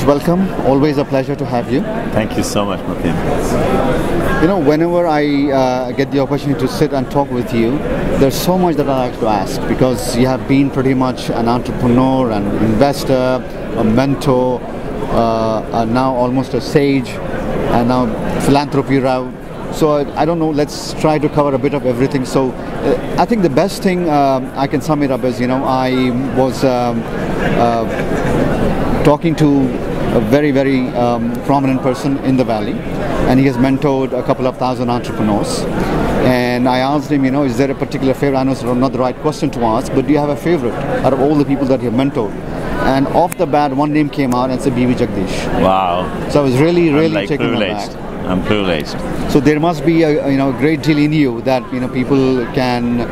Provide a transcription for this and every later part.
welcome. Always a pleasure to have you. Thank you so much, Martin. You know, whenever I get the opportunity to sit and talk with you, there's so much that I like to ask, because you have been pretty much an entrepreneur, an investor, a mentor, now almost a sage, and now philanthropy route. So I don't know, let's try to cover a bit of everything. So I think the best thing I can sum it up is, I was talking to a very, very prominent person in the Valley, and he has mentored a couple of thousand entrepreneurs. And I asked him, is there a particular favorite? I know it's not the right question to ask, but do you have a favorite out of all the people that you have mentored? And off the bat, one name came out and said B.V. Jagadeesh. Wow. So I was really taken aback. I'm privileged. So there must be a great deal in you that people can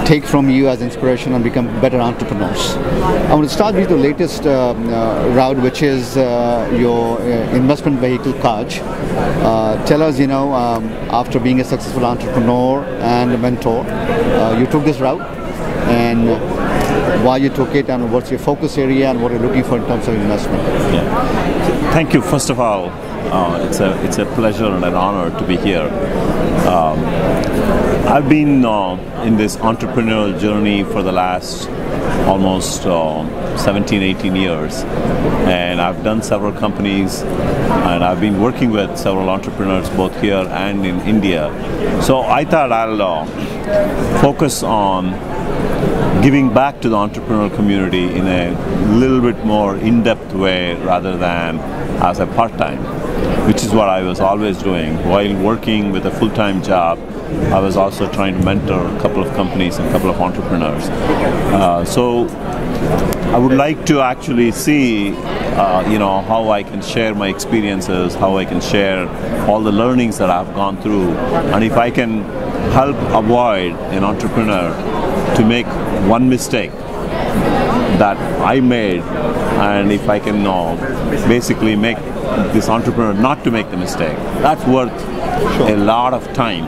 take from you as inspiration and become better entrepreneurs. I want to start with the latest route, which is your investment vehicle, Kaaj. Tell us, after being a successful entrepreneur and a mentor, you took this route, and why you took it, and what's your focus area, and what you're looking for in terms of investment. Yeah. Thank you. First of all, it's a pleasure and an honor to be here. I've been in this entrepreneurial journey for the last almost 17, 18 years, and I've done several companies, and I've been working with several entrepreneurs both here and in India. So I thought I'll focus on giving back to the entrepreneurial community in a little bit more in-depth way rather than as a part-time, which is what I was always doing. While working with a full-time job, I was also trying to mentor a couple of companies and a couple of entrepreneurs. So I would like to actually see how I can share my experiences, how I can share all the learnings that I've gone through, and if I can help avoid an entrepreneur to make one mistake that I made, and if I can basically make this entrepreneur not to make the mistake, that's worth a lot of time.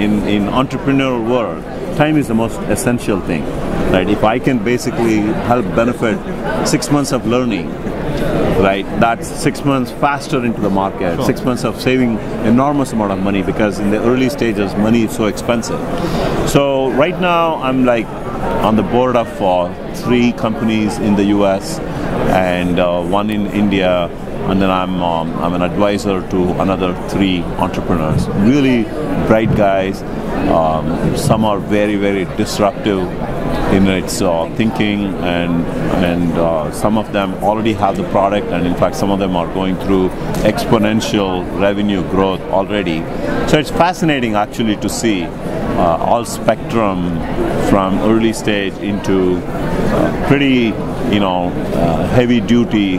In entrepreneurial world, time is the most essential thing, right? If I can basically help benefit 6 months of learning, right, that's 6 months faster into the market, sure. 6 months of saving enormous amount of money, because in the early stages money is so expensive. So right now I'm like on the board of 3 companies in the US and 1 in India, and then I'm an advisor to another 3 entrepreneurs. Really bright guys. Some are very, very disruptive in its thinking, and some of them already have the product, and in fact some of them are going through exponential revenue growth already. So it's fascinating actually to see all spectrum from early stage into pretty heavy duty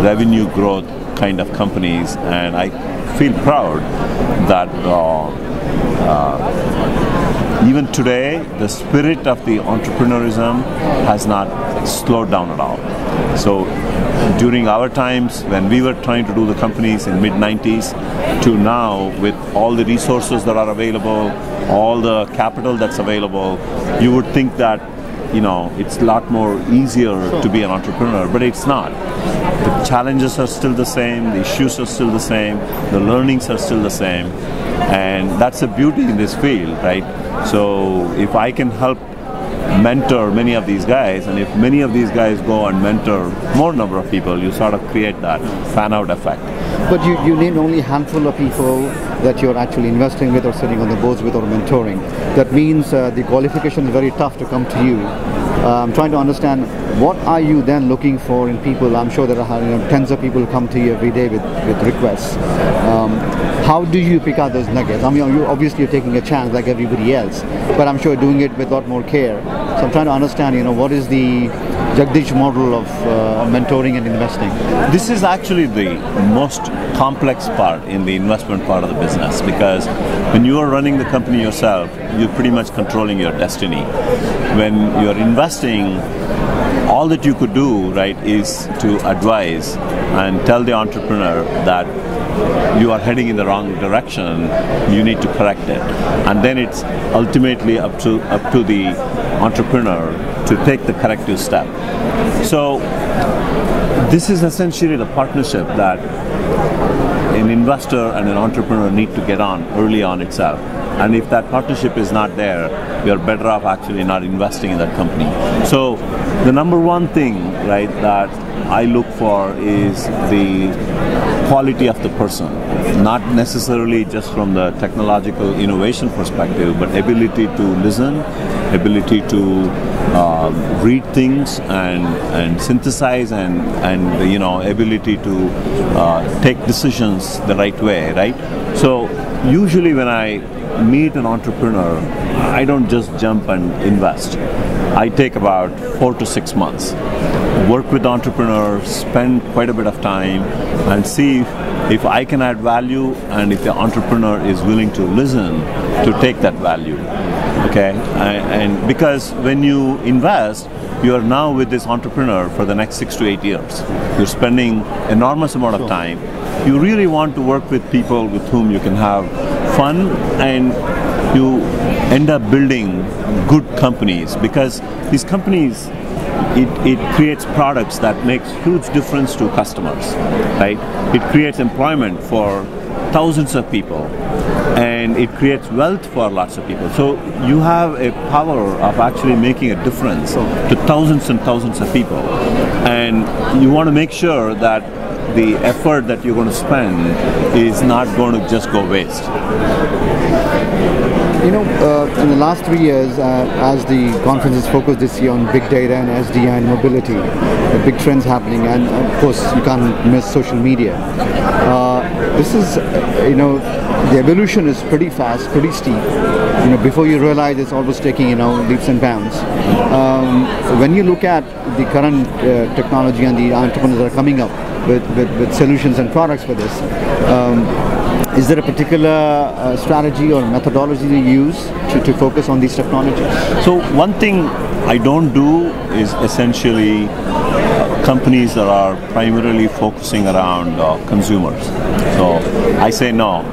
revenue growth kind of companies, and I feel proud that even today the spirit of the entrepreneurism has not slowed down at all. So during our times when we were trying to do the companies in mid-90s to now, with all the resources that are available, all the capital that's available, you would think that it's a lot more easier to be an entrepreneur, but it's not. The challenges are still the same, the issues are still the same, the learnings are still the same, and that's the beauty in this field, right? So if I can help mentor many of these guys, and if many of these guys go and mentor more number of people, you sort of create that fan-out effect. But you named only a handful of people that you're actually investing with or sitting on the boards with or mentoring. That means the qualification is very tough to come to you. I'm trying to understand, what are you then looking for in people? I'm sure there are tens of people who come to you every day with requests. How do you pick out those nuggets? I mean, you're taking a chance like everybody else, but I'm sure you're doing it with a lot more care. So I'm trying to understand, what is the Jagadeesh model of mentoring and investing? This is actually the most complex part in the investment part of the business, because when you are running the company yourself, you're pretty much controlling your destiny. When you're investing, all that you could do, right, is to advise and tell the entrepreneur that you are heading in the wrong direction, you need to correct it. And then it's ultimately up to the entrepreneur to take the corrective step. So This is essentially the partnership that an investor and an entrepreneur need to get on early on itself. And if that partnership is not there, you're better off actually not investing in that company. So the number one thing, right, that I look for is the quality of the person, not necessarily just from the technological innovation perspective, but ability to listen, ability to read things and synthesize and you know, ability to take decisions the right way, right? So usually when I meet an entrepreneur, I don't just jump and invest. I take about 4 to 6 months, work with entrepreneurs, spend quite a bit of time, and see if I can add value and if the entrepreneur is willing to listen to take that value. Okay, and because when you invest, you are now with this entrepreneur for the next 6 to 8 years. You're spending enormous amount of time. You really want to work with people with whom you can have fun, and you end up building good companies, because these companies, it creates products that makes huge difference to customers, right? It creates employment for thousands of people, and it creates wealth for lots of people. So you have a power of actually making a difference to thousands and thousands of people, and you want to make sure that the effort that you're going to spend is not going to just go waste. You know, in the last 3 years, as the conference is focused this year on big data and SDI and mobility, the big trends happening, and of course you can't miss social media. This is, you know, the evolution is pretty fast, pretty steep. You know, before you realize it's almost taking, you know, leaps and bounds. When you look at the current technology and the entrepreneurs that are coming up with solutions and products for this, is there a particular strategy or methodology you use to focus on these technologies? So one thing I don't do is essentially companies that are primarily focusing around consumers. So I say no.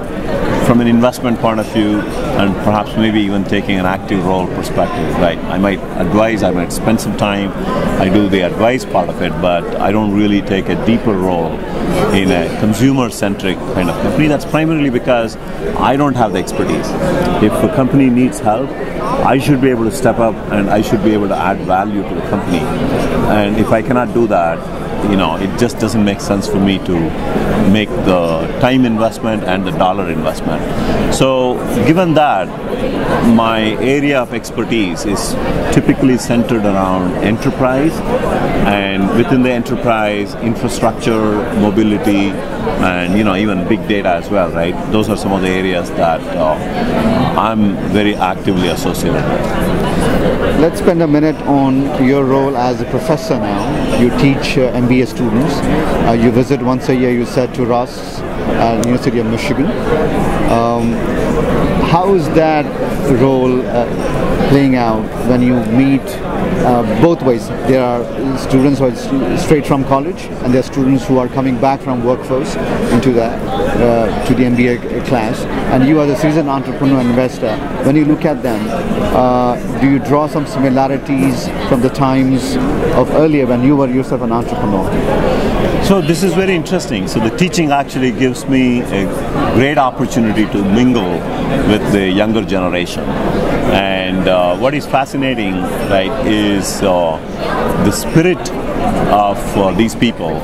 From an investment point of view, and perhaps maybe even taking an active role perspective, right? I might advise, I might spend some time, I do the advice part of it, but I don't really take a deeper role in a consumer-centric kind of company. That's primarily because I don't have the expertise. If a company needs help, I should be able to step up and I should be able to add value to the company. And if I cannot do that, you know, it just doesn't make sense for me to make the time investment and the dollar investment. So given that, my area of expertise is typically centered around enterprise, and within the enterprise, infrastructure, mobility, and, you know, even big data as well, right? Those are some of the areas that I'm very actively associated with. Let's spend a minute on your role as a professor now. You teach MBA students. You visit once a year, you said, to Ross at the University of Michigan. How is that role playing out when you meet both ways? There are students who are straight from college, and there are students who are coming back from workforce into to the MBA class. And you, as a seasoned entrepreneur and investor, when you look at them, do you draw some similarities from the times of earlier when you were yourself an entrepreneur? So this is very interesting. So the teaching actually gives me a great opportunity to mingle with the younger generation. And what is fascinating, right, is the spirit of these people.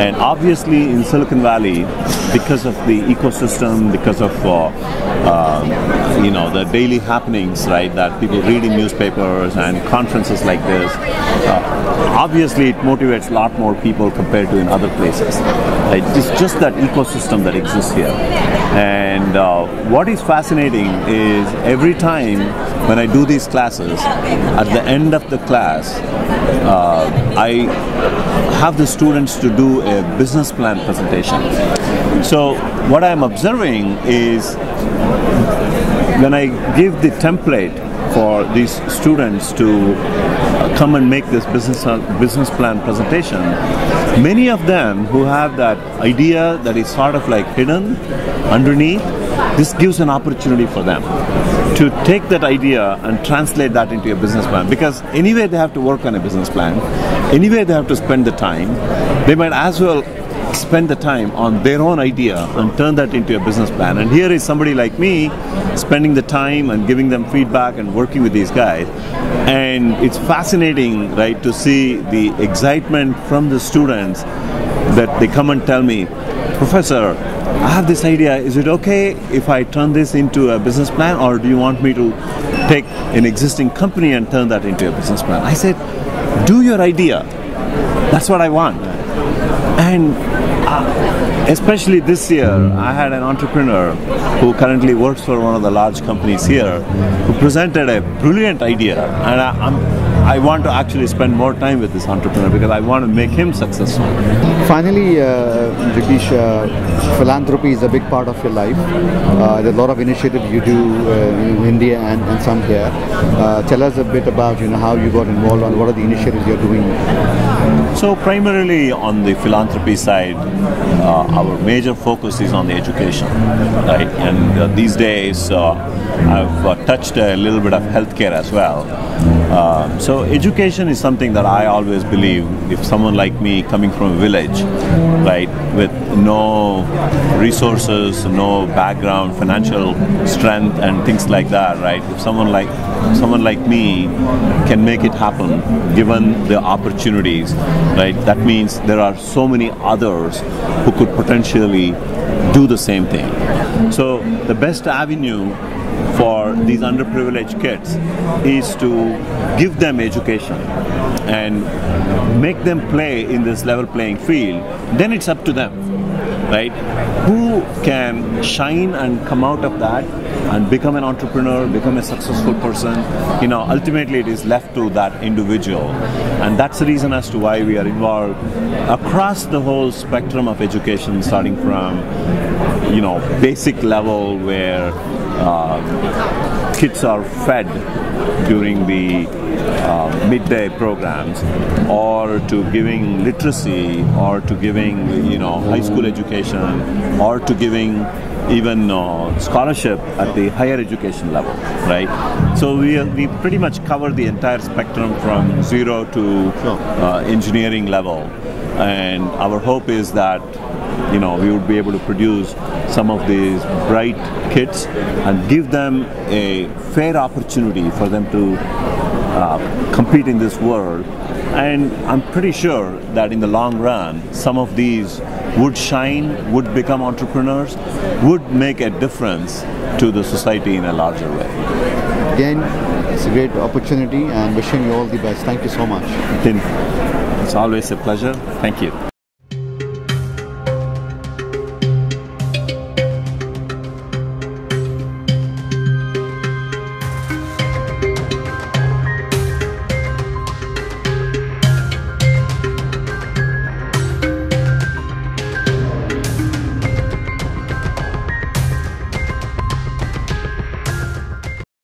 And obviously in Silicon Valley, because of the ecosystem, because of you know, the daily happenings, right, that people read in newspapers and conferences like this, obviously it motivates a lot more people compared to in other places. Right? It's just that ecosystem that exists here. And what is fascinating is every time when I do these classes, at the end of the class, I have the students to do a business plan presentation. So what I'm observing is when I give the template for these students to come and make this business plan presentation, many of them who have that idea that is sort of like hidden underneath, this gives an opportunity for them to take that idea and translate that into a business plan. Because anyway they have to work on a business plan, anyway they have to spend the time, they might as well spend the time on their own idea and turn that into a business plan. And here is somebody like me spending the time and giving them feedback and working with these guys. And it's fascinating, right, to see the excitement from the students that they come and tell me, Professor, I have this idea. Is it okay if I turn this into a business plan, or do you want me to take an existing company and turn that into a business plan? I said, do your idea. That's what I want. And especially this year, I had an entrepreneur who currently works for one of the large companies here who presented a brilliant idea. And I want to actually spend more time with this entrepreneur because I want to make him successful. Finally, Jagadeesh, philanthropy is a big part of your life. There's a lot of initiatives you do in India and some here. Tell us a bit about how you got involved and what are the initiatives you're doing. So primarily on the philanthropy side, our major focus is on the education, right? And these days I've touched a little bit of healthcare as well. So education is something that I always believe, if someone like me coming from a village, right, with no resources, no background, financial strength and things like that, right, if someone like me can make it happen given the opportunities, right, that means there are so many others who could potentially do the same thing. So the best avenue for these underprivileged kids is to give them education and make them play in this level playing field. Then it's up to them, right? Who can shine and come out of that and become an entrepreneur, become a successful person. Ultimately it is left to that individual. And that's the reason as to why we are involved across the whole spectrum of education, starting from basic level where kids are fed during the midday programs, or to giving literacy, or to giving high school education, or to giving even scholarship at the higher education level, right? So we pretty much cover the entire spectrum from zero to engineering level, and our hope is that we would be able to produce some of these bright kids and give them a fair opportunity for them to compete in this world. And I'm pretty sure that in the long run, some of these would shine, would become entrepreneurs, would make a difference to the society in a larger way. Again, it's a great opportunity and wishing you all the best. Thank you so much. It's always a pleasure. Thank you.